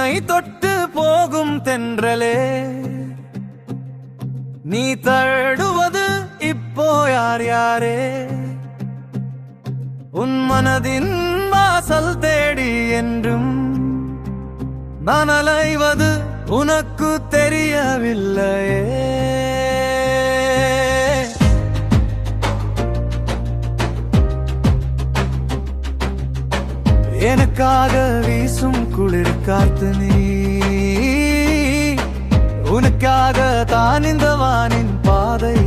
என்னை தொட்டு போகும் தென்றலே நீ தழுவது இப்போ யார் யாரே உன் மனதின் வாசல் தேடி என்றும் நான் அலைவது உனக்கு தெரியவில்லையே எனக்காக வீசும் குளிர் காத்து நீ உனக்காக தான் இந்த வானின் பாதை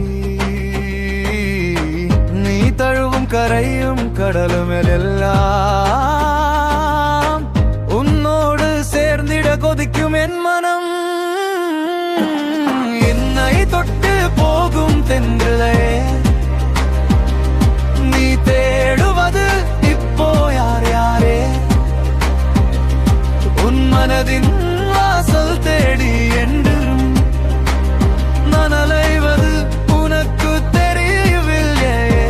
நீ தழுவும் கரையும் கடலும் எல்லாம் உன்னோடு சேர்ந்திட கொதிக்கும் என் மனம் என்னை தொட்டு போகும் தென்றலே நீ தேடுவது இப்போ யார் யாரே உன் மனதின் வாசல் தேடி என்றும் நான் அலைவது உனக்கு தெரியவில்லையே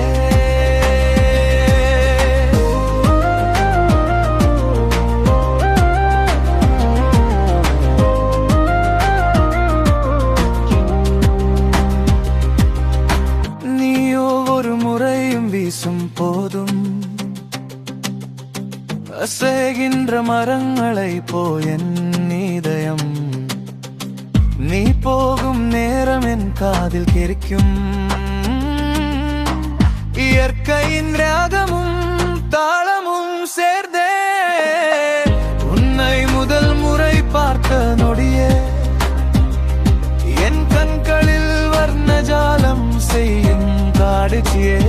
நீயோ ஒரு முறையும் வீசும் போதும் அசைகின்ற மரங்களை போயன் இதயம் நீ போகும் நேரம் என் காதில் கேட்கும் இயற்கையின் ராகமும் தாளமும் சேர்ந்தே உன்னை முதல் முறை பார்த்த நொடியே என் கண்களில் வர்ணஜாலம் செய்யும் காடுச்சியே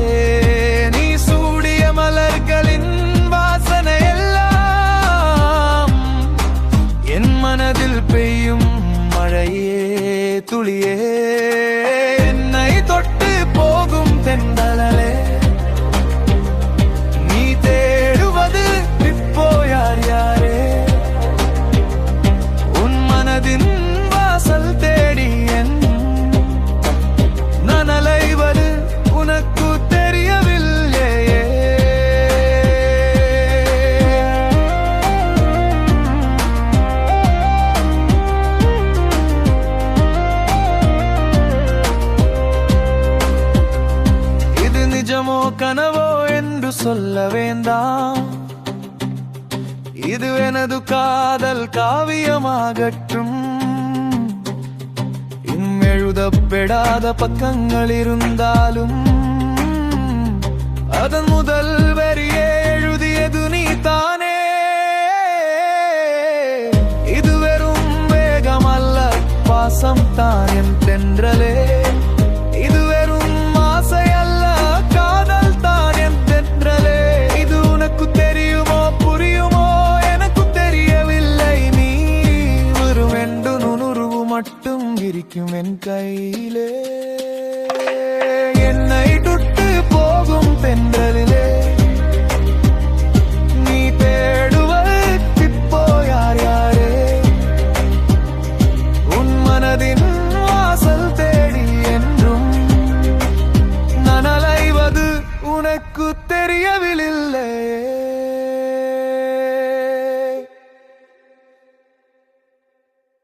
நீ சூடிய மலர்களின் வாசனை எல்லாம் என் மனதில் பெய்யும் மழையே துளியே என்னை தொட்டு போகும் தென்றலே நீ தேடுவது இப்போ யார் யாரே உன் மனதின் வாசல் தேடி என் நான் அலைவது உனக்கு தெரியவில்லையே இது நிஜமோ கனவோ என்று சொல்ல வேண்டாம் இது எனது காதல் காவியமாகட்டும் எழுதப்பெடாத பக்கங்கள் இருந்தாலும் அதன் முதல் வரியே எழுதியது நீ தானே இது வெறும் வேகம் அல்ல பாசம் தான் என் தென்றலே இது வெறும் ஆசை அல்ல காதல் தான் என் தென்றலே இது உனக்கு தெரியுமோ புரியுமோ எனக்கு தெரியவில்லை நீ வெறும் எண்டு நுணுருவு மட்டும் இருக்கும் என் கையிலே என்னை தொட்டு போகும் தென்றலே